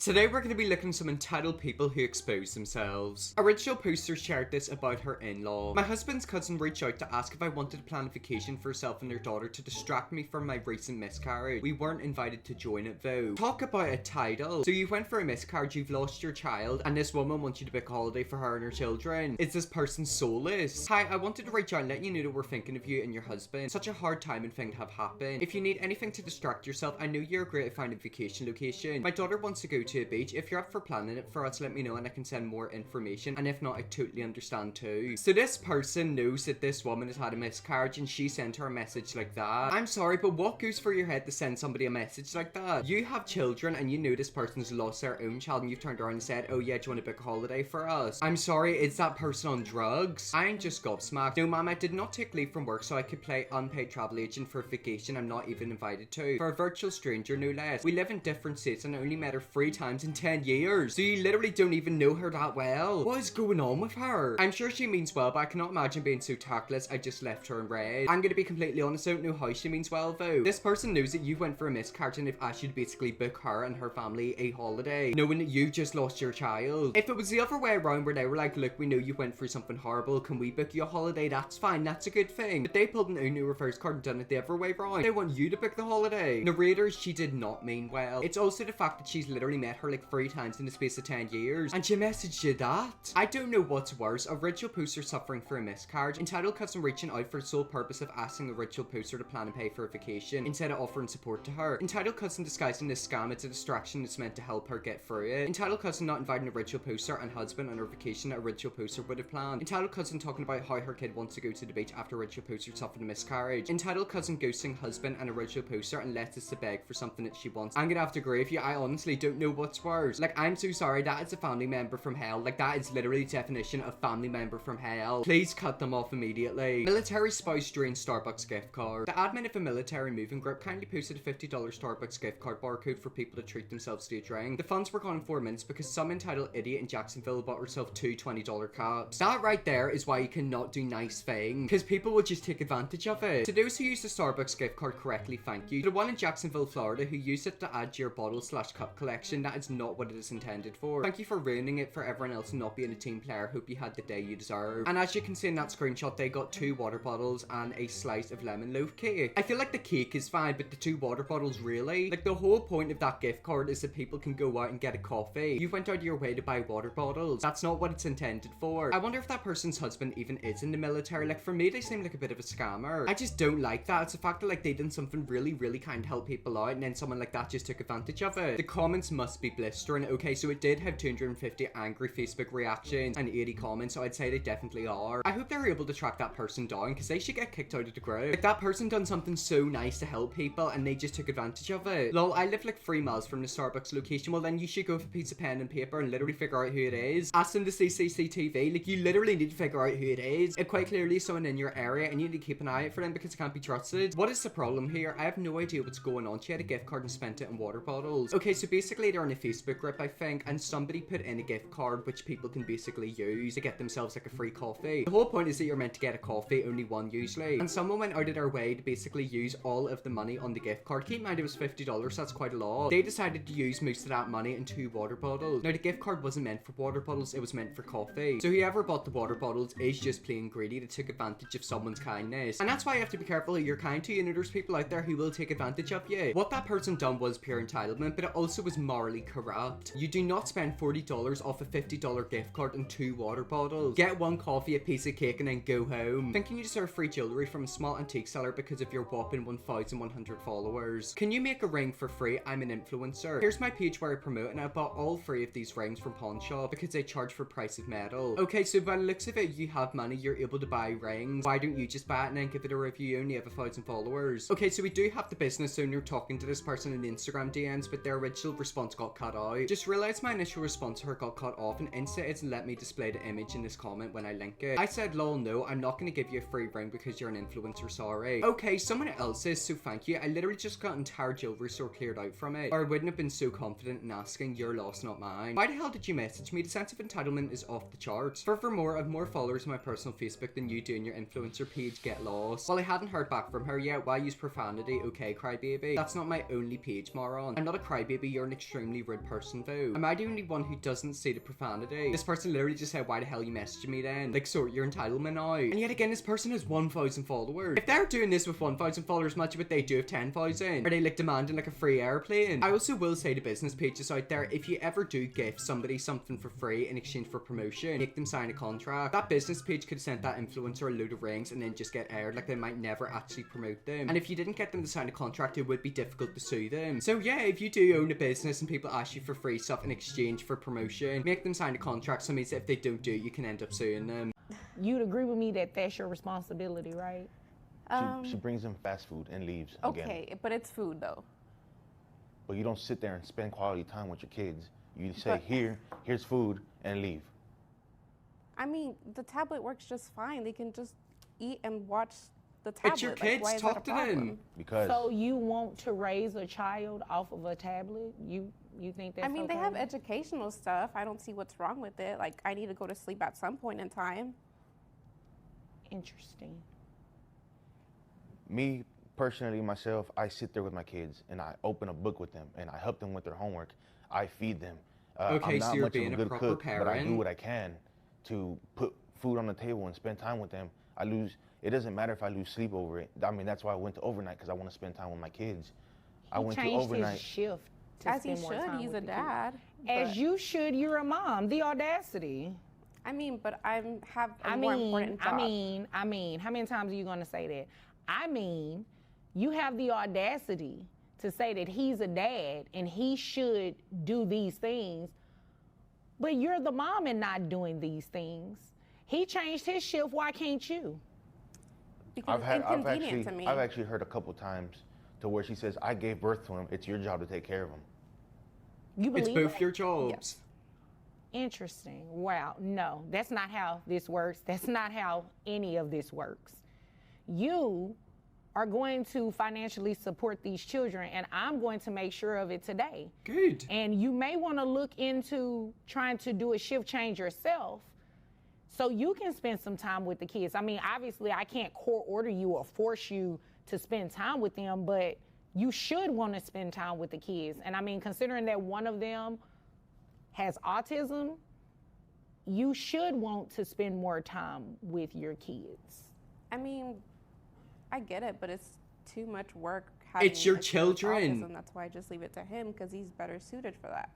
Today we're going to be looking at some entitled people who expose themselves. Original poster shared this about her in-law. My husband's cousin reached out to ask if I wanted to plan a vacation for herself and their daughter to distract me from my recent miscarriage. We weren't invited to join it though. Talk about a title. So you went for a miscarriage, you've lost your child, and this woman wants you to book a holiday for her and her children. Is this person soulless? Hi, I wanted to reach out and let you know that we're thinking of you and your husband. Such a hard time and thing to have happen. If you need anything to distract yourself, I know you're great at finding vacation location. My daughter wants to go to a beach. If you're up for planning it for us, let me know and I can send more information, and if not, I totally understand too. So this person knows that this woman has had a miscarriage and she sent her a message like that. I'm sorry, but what goes through your head to send somebody a message like that? You have children and you know this person's lost their own child and you've turned around and said, oh yeah, do you want to book a holiday for us? I'm sorry, is that person on drugs? I'm just gobsmacked. No ma'am, I did not take leave from work so I could play unpaid travel agent for a vacation I'm not even invited to. For a virtual stranger, no less. We live in different states and I only met her 3 times in 10 years. So you literally don't even know her that well. What is going on with her? I'm sure she means well, but I cannot imagine being so tactless. I just left her in red. I'm gonna be completely honest, I don't know how she means well though. This person knows that you went for a miscarriage and they've asked you to basically book her and her family a holiday, knowing that you just lost your child. If it was the other way around where they were like, look, we know you went through something horrible, can we book you a holiday? That's fine, that's a good thing. But they pulled an Uno reverse card and done it the other way around. They want you to book the holiday. Narrators, she did not mean well. It's also the fact that she's literally met her like 3 times in the space of 10 years and she messaged you that. I don't know what's worse, a ritual poster suffering for a miscarriage, entitled cousin reaching out for the sole purpose of asking a ritual poster to plan and pay for a vacation instead of offering support to her, entitled cousin disguising this scam as a distraction that's meant to help her get through it, entitled cousin not inviting a ritual poster and husband on her vacation that a ritual poster would have planned, entitled cousin talking about how her kid wants to go to the beach after a ritual poster suffered a miscarriage, entitled cousin ghosting husband and a ritual poster and left us to beg for something that she wants. I'm gonna have to agree with you, I honestly don't know what's worse. Like, I'm so sorry, that is a family member from hell. Like, that is literally the definition of family member from hell. Please cut them off immediately. Military spouse drains Starbucks gift card. The admin of a military moving group kindly posted a $50 Starbucks gift card barcode for people to treat themselves to a drink. The funds were gone in 4 minutes because some entitled idiot in Jacksonville bought herself 2 $20 cups. That right there is why you cannot do nice things, because people will just take advantage of it. To those who use the Starbucks gift card correctly, thank you. To the one in Jacksonville, Florida who used it to add to your bottle/cup collection, that is not what it is intended for. Thank you for ruining it for everyone else and not being a team player. Hope you had the day you deserve. And as you can see in that screenshot, they got 2 water bottles and a slice of lemon loaf cake. I feel like the cake is fine, but the 2 water bottles, really? Like, the whole point of that gift card is that people can go out and get a coffee. You went out of your way to buy water bottles. That's not what it's intended for. I wonder if that person's husband even is in the military. Like, for me, they seem like a bit of a scammer. I just don't like that. It's the fact that, like, they did something really kind to help people out, and then someone like that just took advantage of it. The comments must be blistering. Okay, so it did have 250 angry Facebook reactions and 80 comments, so I'd say they definitely are. I hope they're able to track that person down, because they should get kicked out of the group. Like, that person done something so nice to help people and they just took advantage of it. Lol, I live like 3 miles from the Starbucks location. Well, then you should go with a piece of pen and paper and literally figure out who it is. Ask them to see CCTV. Like, you literally need to figure out who it is. It quite clearly is someone in your area and you need to keep an eye out for them because it can't be trusted. What is the problem here? I have no idea what's going on. She had a gift card and spent it in water bottles. Okay, so basically they're in a Facebook group, I think, and somebody put in a gift card which people can basically use to get themselves like a free coffee. The whole point is that you're meant to get a coffee, only one usually. And someone went out of their way to basically use all of the money on the gift card. Keep in mind it was $50, so that's quite a lot. They decided to use most of that money in 2 water bottles. Now the gift card wasn't meant for water bottles, it was meant for coffee. So whoever bought the water bottles is just plain greedy to take advantage of someone's kindness. And that's why you have to be careful who you're kind to. You know, there's people out there who will take advantage of you. What that person done was pure entitlement, but it also was morally corrupt. You do not spend $40 off a $50 gift card and 2 water bottles. Get 1 coffee, a piece of cake, and then go home. Thinking you deserve free jewelry from a small antique seller because of your whopping 1,100 followers. Can you make a ring for free? I'm an influencer. Here's my page where I promote, and I bought all 3 of these rings from pawn shop because they charge for price of metal. Okay, so by the looks of it, you have money, you're able to buy rings. Why don't you just buy it and then give it a review? You only have 1,000 followers. Okay, so we do have the business owner talking to this person in Instagram DMs, but their original response got cut out. Just realized my initial response to her got cut off, and Insta isn't let me display the image in this comment when I link it. I said, lol, no, I'm not gonna give you a free ring because you're an influencer, sorry. Okay, someone else is, so thank you. I literally just got entire jewelry store cleared out from it, or I wouldn't have been so confident in asking. Your loss, not mine. Why the hell did you message me? The sense of entitlement is off the charts. Furthermore, I have more followers on my personal Facebook than you do in your influencer page. Get lost. Well, I hadn't heard back from her yet. Why use profanity? Okay, crybaby. That's not my only page, moron. I'm not a crybaby, you're an extremely extremely rude person though. Am I the only one who doesn't see the profanity? This person literally just said, why the hell are you messaging me then? Like, sort your entitlement out. And yet again, this person has 1,000 followers. If they're doing this with 1,000 followers, imagine what they do with 10,000. Are they like demanding like a free airplane? I also will say to business pages out there, if you ever do gift somebody something for free in exchange for promotion, make them sign a contract. That business page could have sent that influencer a load of rings and then just get aired. Like, they might never actually promote them. And if you didn't get them to sign a contract, it would be difficult to sue them. So yeah, if you do own a business and people ask you for free stuff in exchange for promotion, make them sign a contract. So it means that if they don't do it, you can end up suing them. You'd agree with me that that's your responsibility, right? She brings them fast food and leaves again. Okay, but it's food though. But you don't sit there and spend quality time with your kids. You say, here's food, and leave. I mean, the tablet works just fine. They can just eat and watch the tablet. It's your kids, why is talk that a to problem? them. Because So you want to raise a child off of a tablet? You think that's I mean, okay? they have educational stuff. I don't see what's wrong with it. Like, I need to go to sleep at some point in time. Interesting. me, personally, myself, I sit there with my kids and I open a book with them and I help them with their homework. I feed them. Okay, I'm not so you're much being of a a good proper cook, but I do parent. what I can to put food on the table and spend time with them. It doesn't matter if I lose sleep over it. I mean, that's why I went to overnight, because I want to spend time with my kids. I went to changed overnight. his shift to As he spend more should, time he's with a the dad. kids. As but- you should, you're a mom. The audacity. I mean, but I have a more important job. I mean, how many times are you gonna say that? I mean, you have the audacity to say that he's a dad and he should do these things, but you're the mom and not doing these things. He changed his shift, why can't you? Because it's inconvenient to me. I've actually heard a couple times to where she says, I gave birth to him, it's your job to take care of him. You believe It's both that? your jobs. Yes. Interesting. Wow. No, that's not how this works. That's not how any of this works. You are going to financially support these children, and I'm going to make sure of it today. Good. And you may want to look into trying to do a shift change yourself so you can spend some time with the kids. I mean, obviously, I can't court order you or force you to spend time with them, but you should want to spend time with the kids. And I mean, considering that one of them has autism, you should want to spend more time with your kids. I mean, I get it, but it's too much work having It's your a kid with children. autism. That's why I just leave it to him, because he's better suited for that.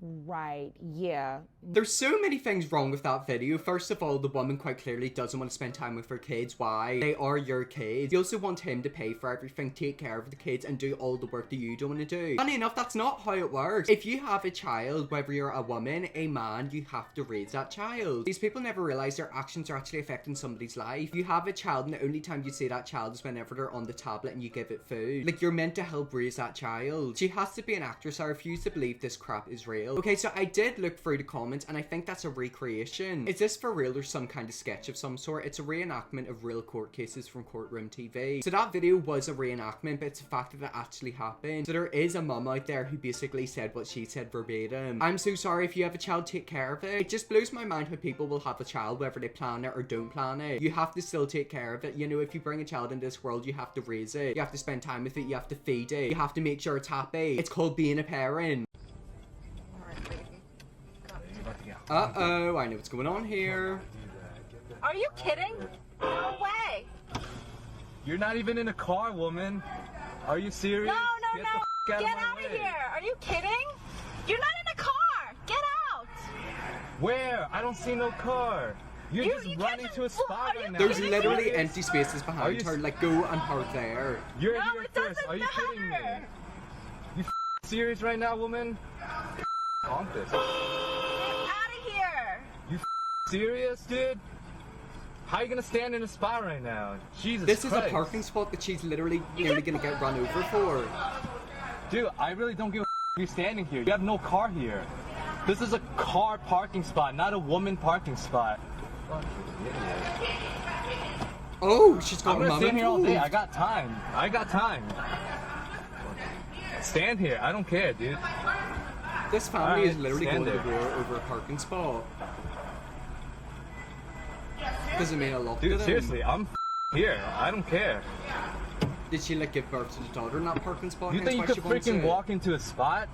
Right, yeah. There's so many things wrong with that video. First of all, the woman quite clearly doesn't want to spend time with her kids. Why? They are your kids. You also want him to pay for everything, take care of the kids, and do all the work that you don't want to do. Funny enough, that's not how it works. If you have a child, whether you're a woman, a man, you have to raise that child. These people never realize their actions are actually affecting somebody's life. You have a child, and the only time you see that child is whenever they're on the tablet and you give it food. Like, you're meant to help raise that child. She has to be an actress. I refuse to believe this crap is real. Okay, so I did look through the comments and I think that's a recreation. Is this for real or some kind of sketch of some sort? It's a reenactment of real court cases from Courtroom TV. So that video was a reenactment, but it's the fact that it actually happened. So there is a mum out there who basically said what she said verbatim. I'm so sorry, if you have a child, take care of it. It just blows my mind how people will have a child, whether they plan it or don't plan it. You have to still take care of it. You know, if you bring a child into this world, you have to raise it. You have to spend time with it. You have to feed it. You have to make sure it's happy. It's called being a parent. Uh-oh, I know what's going on here. Are you kidding? No way. You're not even in a car, woman. Are you serious? No, no, Get no. the f*** Get out out of of my way. here. Are you kidding? You're not in a car. Get out. Where? I don't see no car. You're You just can't running just- to a spot are you right now. There's kidding literally me? empty spaces Are behind you her. s- Like, go and park there. You're No, here it first. doesn't Are you kidding me? matter. You serious right now, woman? On this. Get out of here. You serious, dude? How you gonna stand in a spot right now? Jesus This is a Christ. parking spot that she's literally nearly gonna get run over for. Dude, I really don't give a you're standing here. You have no car here. This is a car parking spot, not a woman parking spot. Oh, she's got I'm her gonna mom stand here all day. I involved. got time. I got time. Stand here. I don't care, dude. This family is Alright, literally stand going to there. war over a parking spot. Doesn't mean a lot to Dude, them. seriously, I'm here. I don't care. Did she like give birth to the daughter in that parking spot? You Hence think you why could she wants freaking it? walk into a spot?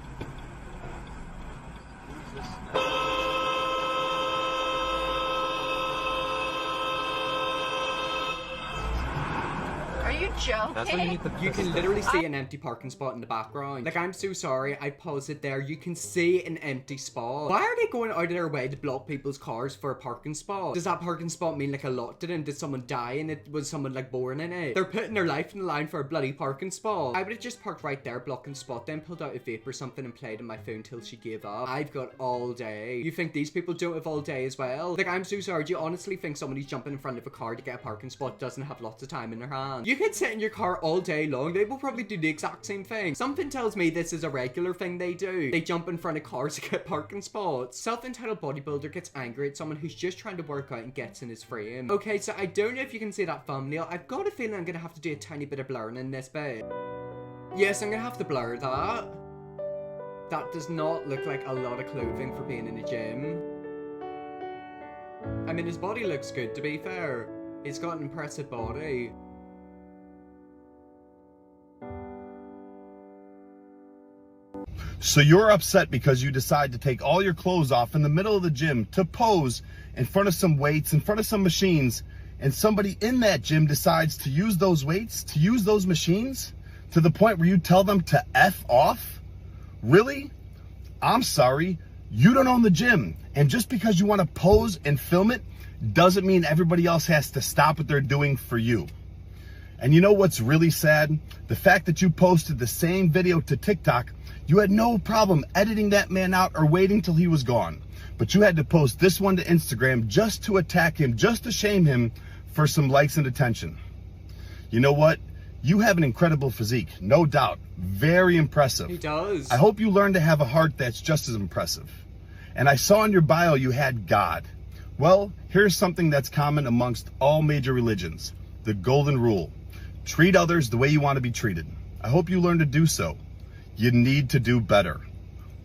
Are you joking? That's what you need to. You can literally see an empty parking spot in the background. Like, I'm so sorry, I paused it there. You can see an empty spot. Why are they going out of their way to block people's cars for a parking spot? Does that parking spot mean like a lot to them? Did someone die in it? Was someone like born in it? They're putting their life in the line for a bloody parking spot. I would have just parked right there, blocking the spot, then pulled out a vape or something and played on my phone till she gave up. I've got all day. You think these people don't have all day as well? Like, I'm so sorry. Do you honestly think someone who's jumping in front of a car to get a parking spot doesn't have lots of time in their hand? You could sit in your car all day long. They will probably do the exact same thing. Something tells me this is a regular thing they do. They jump in front of cars to get parking spots. Self-entitled bodybuilder gets angry at someone who's just trying to work out and gets in his frame. Okay, so I don't know if you can see that thumbnail. I've got a feeling I'm gonna have to do a tiny bit of blurring in this bit. Yes, I'm gonna have to blur that. That does not look like a lot of clothing for being in a gym. I mean, his body looks good, to be fair. He's got an impressive body. So you're upset because you decide to take all your clothes off in the middle of the gym to pose in front of some weights, in front of some machines, and somebody in that gym decides to use those weights, to use those machines, to the point where you tell them to F off? Really? I'm sorry, you don't own the gym. And just because you want to pose and film it doesn't mean everybody else has to stop what they're doing for you. And you know what's really sad? The fact that you posted the same video to TikTok, you had no problem editing that man out or waiting till he was gone. But you had to post this one to Instagram just to attack him, just to shame him for some likes and attention. You know what? You have an incredible physique, no doubt. Very impressive. He does. I hope you learn to have a heart that's just as impressive. And I saw in your bio you had God. Well, here's something that's common amongst all major religions. The golden rule. Treat others the way you want to be treated. I hope you learn to do so. You need to do better.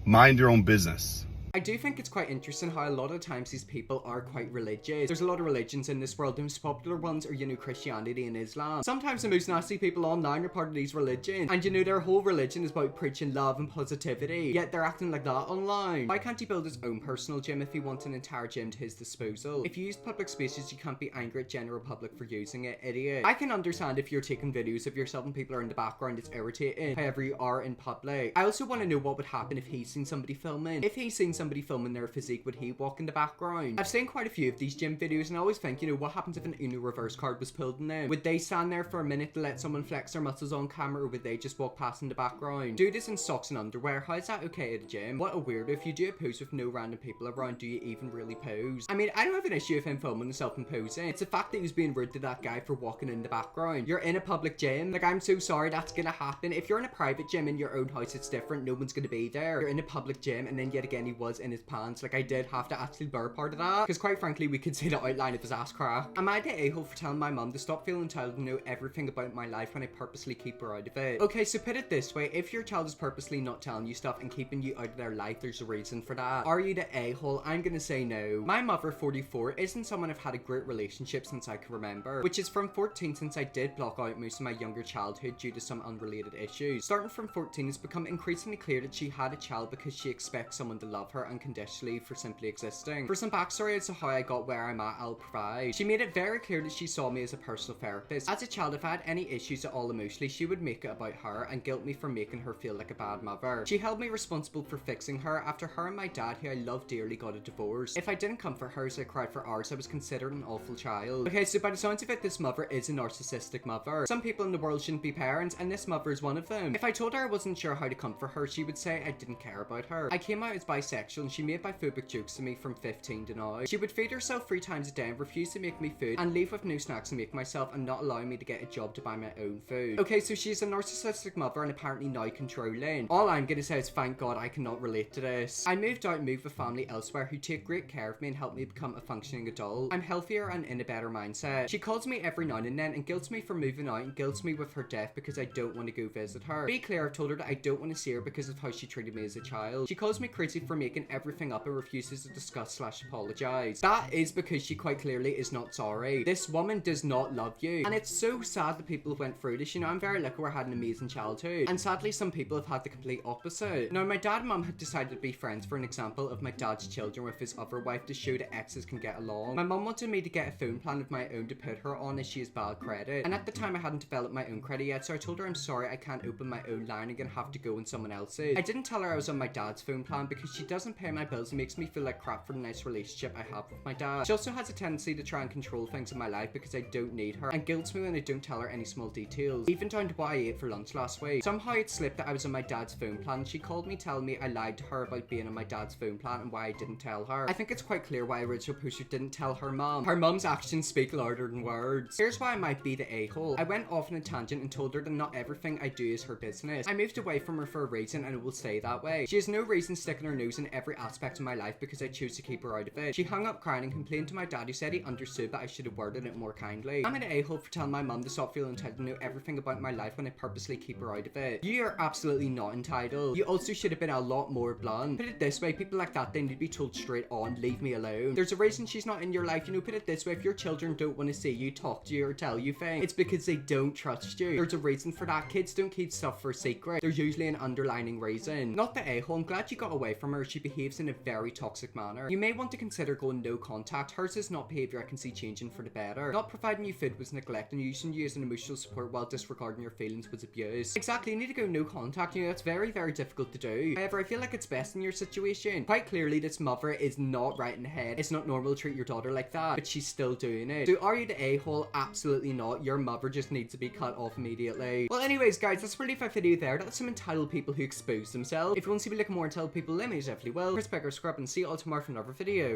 Mind your own business. I do think it's quite interesting how a lot of times these people are quite religious. There's a lot of religions in this world. The most popular ones are, you know, Christianity and Islam. Sometimes the most nasty people online are part of these religions. And you know, their whole religion is about preaching love and positivity. Yet they're acting like that online. Why can't he build his own personal gym if he wants an entire gym to his disposal? If you use public spaces, you can't be angry at general public for using it, idiot. I can understand if you're taking videos of yourself and people are in the background, it's irritating. However, you are in public. I also want to know what would happen if he's seen somebody filming. If he's seen somebody filming their physique, would he walk in the background? I've seen quite a few of these gym videos and I always think, you know, what happens if an Uno reverse card was pulled in them? Would they stand there for a minute to let someone flex their muscles on camera, or would they just walk past in the background? Do this in socks and underwear. How is that okay at a gym? What a weirdo. If you do a pose with no random people around, do you even really pose? I mean, I don't have an issue with him filming himself and posing. It's the fact that he was being rude to that guy for walking in the background. You're in a public gym. Like, I'm so sorry that's gonna happen. If you're in a private gym in your own house, it's different. No one's gonna be there. You're in a public gym, and then yet again, he was in his pants. Like, I did have to actually blur part of that, because quite frankly, we could see the outline of his ass crack. Am I the a-hole for telling my mum to stop feeling entitled to know everything about my life when I purposely keep her out of it? Okay, so put it this way, if your child is purposely not telling you stuff and keeping you out of their life, there's a reason for that. Are you the a-hole? I'm gonna say no. My mother, 44, isn't someone I've had a great relationship since I can remember, which is from 14, since I did block out most of my younger childhood due to some unrelated issues. Starting from 14, it's become increasingly clear that she had a child because she expects someone to love her unconditionally for simply existing. For some backstory as to how I got where I'm at, I'll provide. She made it very clear that she saw me as a personal therapist. As a child, if I had any issues at all emotionally, she would make it about her and guilt me for making her feel like a bad mother. She held me responsible for fixing her after her and my dad, who I love dearly, got a divorce. If I didn't comfort her as I cried for hours, I was considered an awful child. Okay, so by the sounds of it, this mother is a narcissistic mother. Some people in the world shouldn't be parents, and this mother is one of them. If I told her I wasn't sure how to comfort her, she would say I didn't care about her. I came out as bisexual and she made biphobic jokes to me from 15 to now. She would feed herself 3 times a day and refuse to make me food, and leave with no snacks to make myself, and not allowing me to get a job to buy my own food. Okay, so she's a narcissistic mother and apparently now controlling. All I'm gonna say is thank God I cannot relate to this. I moved out and moved with family elsewhere who take great care of me and help me become a functioning adult. I'm healthier and in a better mindset. She calls me every now and then and guilts me for moving out and guilts me with her death because I don't want to go visit her. Be clear, I've told her that I don't want to see her because of how she treated me as a child. She calls me crazy for making making everything up and refuses to discuss/apologize. That is because she quite clearly is not sorry. This woman does not love you. And it's so sad that people went through this. You know, I'm very lucky where I had an amazing childhood. And sadly, some people have had the complete opposite. Now, my dad and mum had decided to be friends for an example of my dad's children with his other wife to show that exes can get along. My mum wanted me to get a phone plan of my own to put her on as she has bad credit. And at the time, I hadn't developed my own credit yet, so I told her I'm sorry I can't open my own line and gonna have to go on someone else's. I didn't tell her I was on my dad's phone plan because she doesn't pay my bills and makes me feel like crap for the nice relationship I have with my dad. She also has a tendency to try and control things in my life because I don't need her, and guilts me when I don't tell her any small details, even down to what I ate for lunch last week. Somehow it slipped that I was on my dad's phone plan. She called me telling me I lied to her about being on my dad's phone plan and why I didn't tell her. I think it's quite clear why original poster didn't tell her mom. Her mom's actions speak louder than words. Here's why I might be the a-hole. I went off on a tangent and told her that not everything I do is her business. I moved away from her for a reason and it will stay that way. She has no reason sticking her nose in every aspect of my life because I choose to keep her out of it. She hung up crying and complained to my dad, who said he understood but I should have worded it more kindly. I'm an a-hole for telling my mum to stop feeling entitled to know everything about my life when I purposely keep her out of it. You are absolutely not entitled. You also should have been a lot more blunt. Put it this way, people like that, they need to be told straight on, leave me alone. There's a reason she's not in your life, you know. Put it this way, if your children don't want to see you, talk to you, or tell you things, it's because they don't trust you. There's a reason for that. Kids don't keep stuff for a secret. There's usually an underlining reason. Not the a-hole. I'm glad you got away from her. She behaves in a very toxic manner. You may want to consider going no contact. Hers is not behavior I can see changing for the better. Not providing you food was neglect, and using you as an emotional support while disregarding your feelings was abuse. Exactly, you need to go no contact. You know, that's very, very difficult to do. However, I feel like it's best in your situation. Quite clearly, this mother is not right in the head. It's not normal to treat your daughter like that, but she's still doing it. So are you the a-hole? Absolutely not. Your mother just needs to be cut off immediately. Well, anyways, guys, that's really my video there. That's some entitled people who expose themselves. If you want to see me look more entitled people, let me know, definitely will. Chris Becker, scrub, and see you all tomorrow for another video.